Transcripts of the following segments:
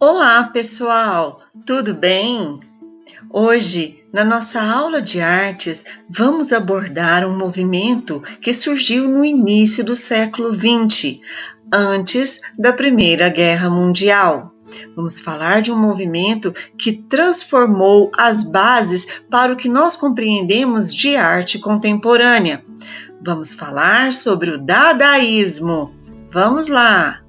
Olá, pessoal! Tudo bem? Hoje, na nossa aula de artes, vamos abordar um movimento que surgiu no início do século XX, antes da Primeira Guerra Mundial. Vamos falar de um movimento que transformou as bases para o que nós compreendemos de arte contemporânea. Vamos falar sobre o dadaísmo. Vamos lá!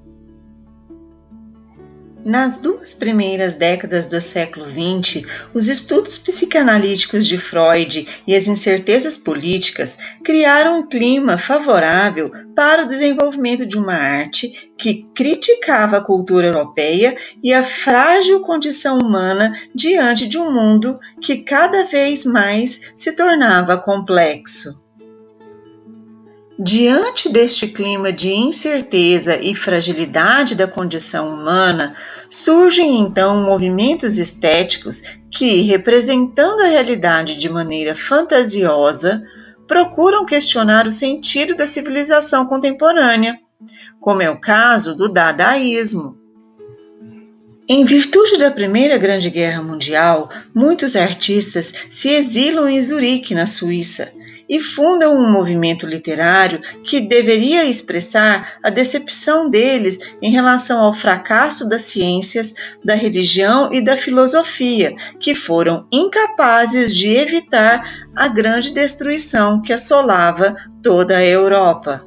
Nas duas primeiras décadas do século XX, os estudos psicanalíticos de Freud e as incertezas políticas criaram um clima favorável para o desenvolvimento de uma arte que criticava a cultura europeia e a frágil condição humana diante de um mundo que cada vez mais se tornava complexo. Diante deste clima de incerteza e fragilidade da condição humana, surgem então movimentos estéticos que, representando a realidade de maneira fantasiosa, procuram questionar o sentido da civilização contemporânea, como é o caso do dadaísmo. Em virtude da Primeira Grande Guerra Mundial, muitos artistas se exilam em Zurique, na Suíça, e fundam um movimento literário que deveria expressar a decepção deles em relação ao fracasso das ciências, da religião e da filosofia, que foram incapazes de evitar a grande destruição que assolava toda a Europa.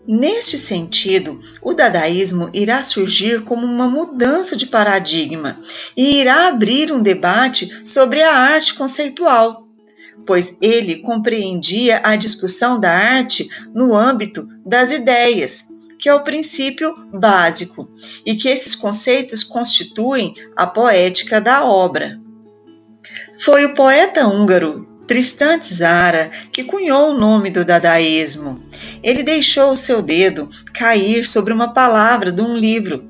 Neste sentido, o dadaísmo irá surgir como uma mudança de paradigma e irá abrir um debate sobre a arte conceitual, pois ele compreendia a discussão da arte no âmbito das ideias, que é o princípio básico, e que esses conceitos constituem a poética da obra. Foi o poeta húngaro Tristan Tzara que cunhou o nome do dadaísmo. Ele deixou o seu dedo cair sobre uma palavra de um livro,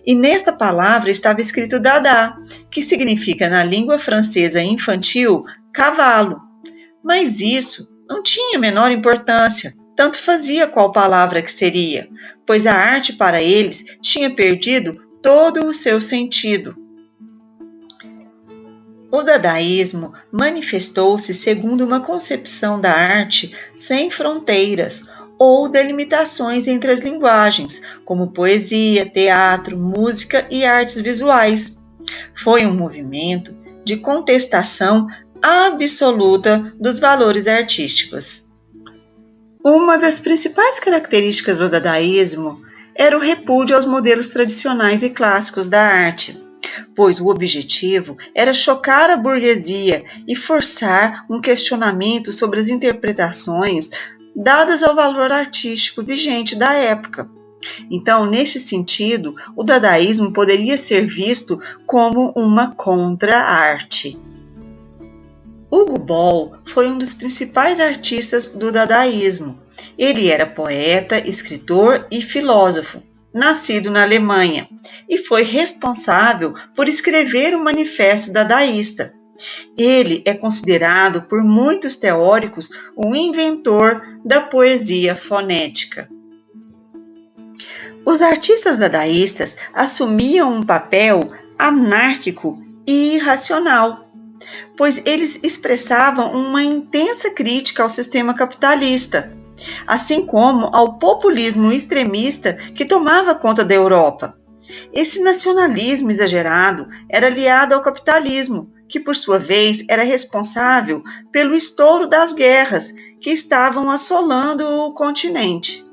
e nesta palavra estava escrito Dada, que significa na língua francesa infantil cavalo. Mas isso não tinha a menor importância, tanto fazia qual palavra que seria, pois a arte para eles tinha perdido todo o seu sentido. O dadaísmo manifestou-se segundo uma concepção da arte sem fronteiras ou delimitações entre as linguagens, como poesia, teatro, música e artes visuais. Foi um movimento de contestação absoluta dos valores artísticos. Uma das principais características do dadaísmo era o repúdio aos modelos tradicionais e clássicos da arte, pois o objetivo era chocar a burguesia e forçar um questionamento sobre as interpretações dadas ao valor artístico vigente da época. Então, neste sentido, o dadaísmo poderia ser visto como uma contra-arte. Hugo Boll foi um dos principais artistas do dadaísmo. Ele era poeta, escritor e filósofo, nascido na Alemanha, e foi responsável por escrever o Manifesto Dadaísta. Ele é considerado por muitos teóricos o inventor da poesia fonética. Os artistas dadaístas assumiam um papel anárquico e irracional, pois eles expressavam uma intensa crítica ao sistema capitalista, assim como ao populismo extremista que tomava conta da Europa. Esse nacionalismo exagerado era aliado ao capitalismo, que por sua vez era responsável pelo estouro das guerras que estavam assolando o continente.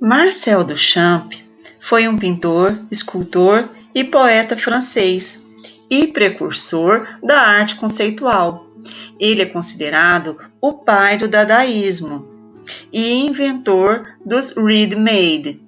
Marcel Duchamp foi um pintor, escultor e poeta francês e precursor da arte conceitual. Ele é considerado o pai do dadaísmo e inventor dos ready-made.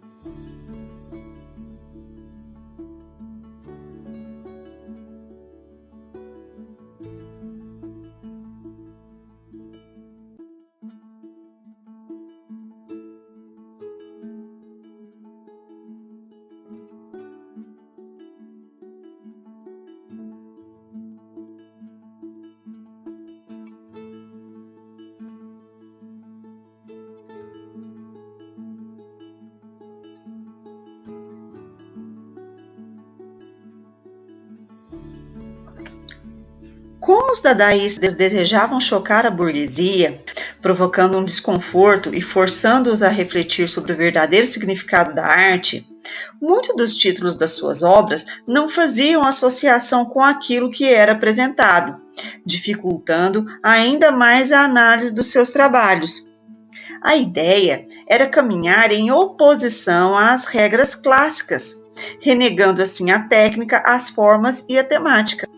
Como os dadaístas desejavam chocar a burguesia, provocando um desconforto e forçando-os a refletir sobre o verdadeiro significado da arte, muitos dos títulos das suas obras não faziam associação com aquilo que era apresentado, dificultando ainda mais a análise dos seus trabalhos. A ideia era caminhar em oposição às regras clássicas, renegando assim a técnica, as formas e a temática.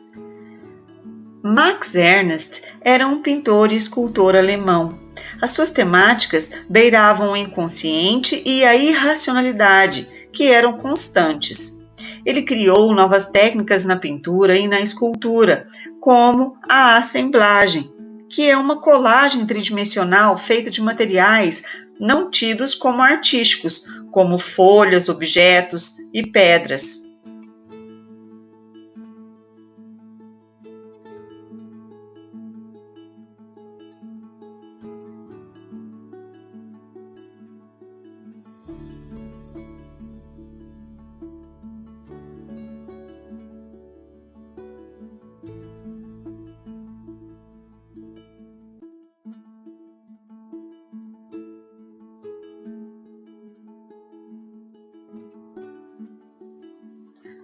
Max Ernst era um pintor e escultor alemão. As suas temáticas beiravam o inconsciente e a irracionalidade, que eram constantes. Ele criou novas técnicas na pintura e na escultura, como a assemblagem, que é uma colagem tridimensional feita de materiais não tidos como artísticos, como folhas, objetos e pedras.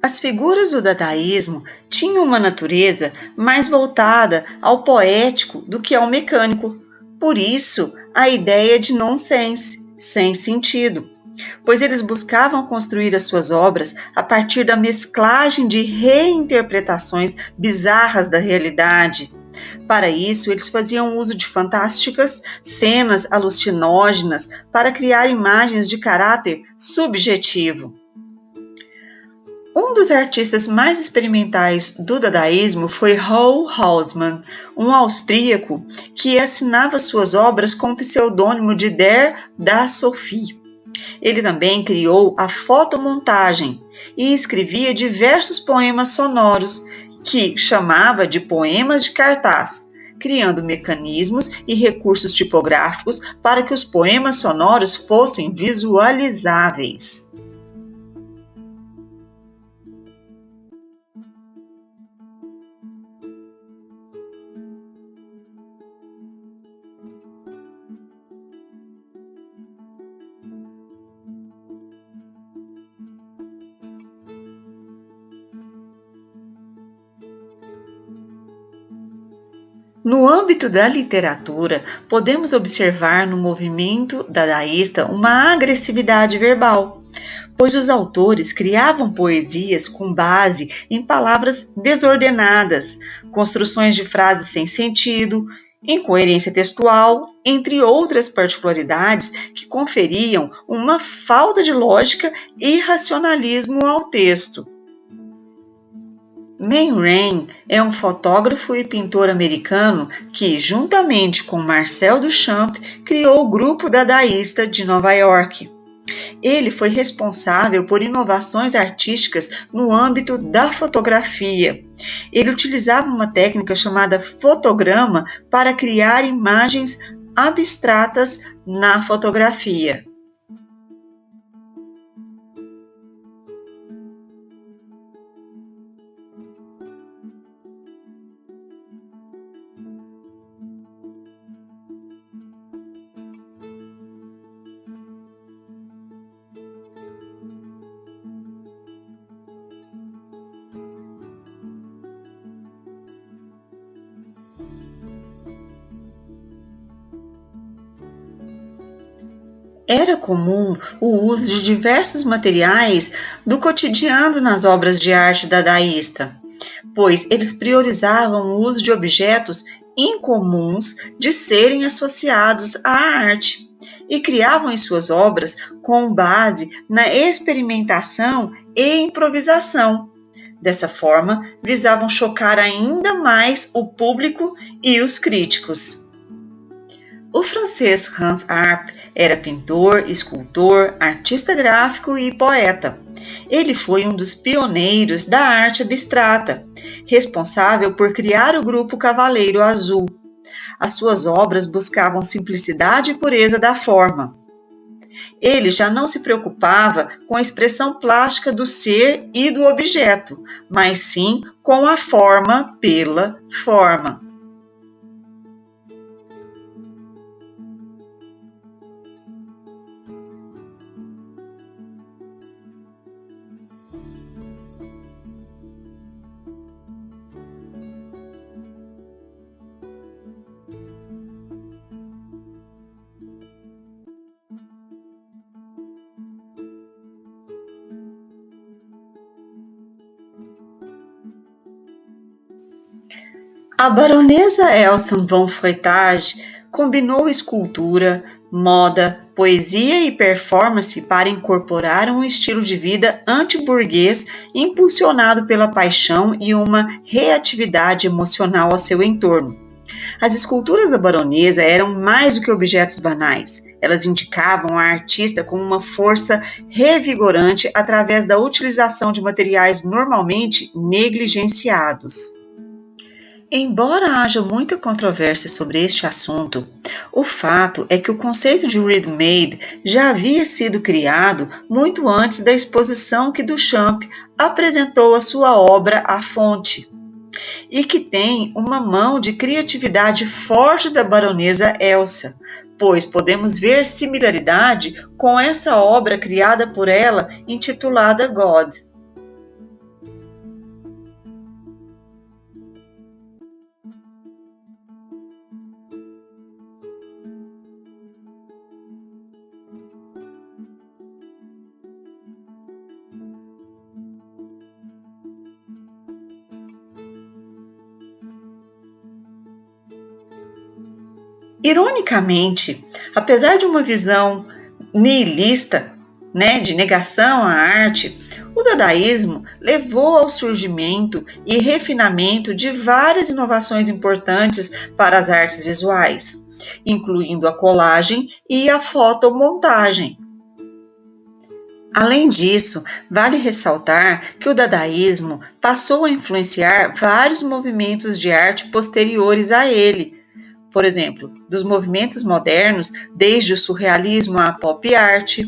As figuras do dadaísmo tinham uma natureza mais voltada ao poético do que ao mecânico. Por isso, a ideia de nonsense, sem sentido, pois eles buscavam construir as suas obras a partir da mesclagem de reinterpretações bizarras da realidade. Para isso, eles faziam uso de fantásticas cenas alucinógenas para criar imagens de caráter subjetivo. Um dos artistas mais experimentais do dadaísmo foi Paul Haussmann, um austríaco que assinava suas obras com o pseudônimo de Der das Sophie. Ele também criou a fotomontagem e escrevia diversos poemas sonoros, que chamava de poemas de cartaz, criando mecanismos e recursos tipográficos para que os poemas sonoros fossem visualizáveis. No âmbito da literatura, podemos observar no movimento dadaísta uma agressividade verbal, pois os autores criavam poesias com base em palavras desordenadas, construções de frases sem sentido, incoerência textual, entre outras particularidades que conferiam uma falta de lógica e racionalismo ao texto. Man Ray é um fotógrafo e pintor americano que, juntamente com Marcel Duchamp, criou o Grupo Dadaísta de Nova York. Ele foi responsável por inovações artísticas no âmbito da fotografia. Ele utilizava uma técnica chamada fotograma para criar imagens abstratas na fotografia. Era comum o uso de diversos materiais do cotidiano nas obras de arte dadaísta, pois eles priorizavam o uso de objetos incomuns de serem associados à arte e criavam em suas obras com base na experimentação e improvisação. Dessa forma, visavam chocar ainda mais o público e os críticos. O francês Hans Arp era pintor, escultor, artista gráfico e poeta. Ele foi um dos pioneiros da arte abstrata, responsável por criar o grupo Cavaleiro Azul. As suas obras buscavam simplicidade e pureza da forma. Ele já não se preocupava com a expressão plástica do ser e do objeto, mas sim com a forma pela forma. A baronesa Elsa von Freytag combinou escultura, moda, poesia e performance para incorporar um estilo de vida anti-burguês impulsionado pela paixão e uma reatividade emocional ao seu entorno. As esculturas da baronesa eram mais do que objetos banais. Elas indicavam a artista como uma força revigorante através da utilização de materiais normalmente negligenciados. Embora haja muita controvérsia sobre este assunto, o fato é que o conceito de ready-made já havia sido criado muito antes da exposição que Duchamp apresentou a sua obra à fonte, e que tem uma mão de criatividade forte da baronesa Elsa, pois podemos ver similaridade com essa obra criada por ela intitulada God. Ironicamente, apesar de uma visão nihilista, de negação à arte, o dadaísmo levou ao surgimento e refinamento de várias inovações importantes para as artes visuais, incluindo a colagem e a fotomontagem. Além disso, vale ressaltar que o dadaísmo passou a influenciar vários movimentos de arte posteriores a ele. Por exemplo, dos movimentos modernos, desde o surrealismo à pop art,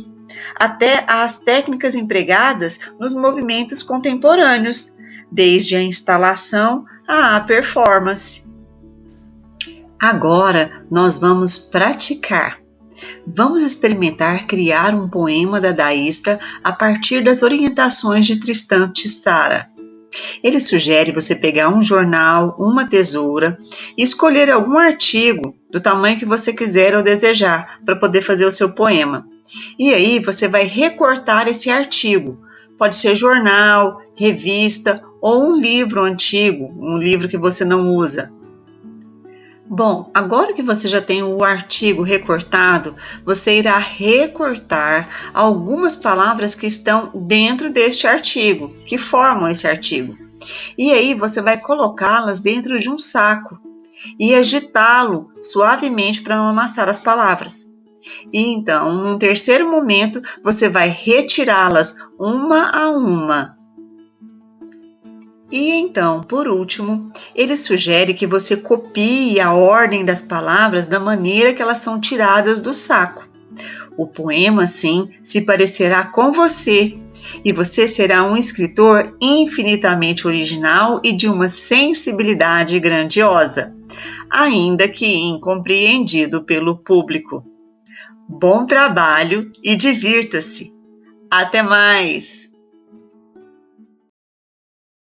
até às técnicas empregadas nos movimentos contemporâneos, desde a instalação à performance. Agora nós vamos praticar. Vamos experimentar criar um poema dadaísta a partir das orientações de Tristan Tzara. Ele sugere você pegar um jornal, uma tesoura e escolher algum artigo do tamanho que você quiser ou desejar para poder fazer o seu poema. E aí você vai recortar esse artigo. Pode ser jornal, revista ou um livro antigo, um livro que você não usa. Bom, agora que você já tem o artigo recortado, você irá recortar algumas palavras que estão dentro deste artigo, que formam esse artigo. E aí você vai colocá-las dentro de um saco e agitá-lo suavemente para não amassar as palavras. E então, num terceiro momento, você vai retirá-las uma a uma. E então, por último, ele sugere que você copie a ordem das palavras da maneira que elas são tiradas do saco. O poema, assim, se parecerá com você e você será um escritor infinitamente original e de uma sensibilidade grandiosa, ainda que incompreendido pelo público. Bom trabalho e divirta-se! Até mais!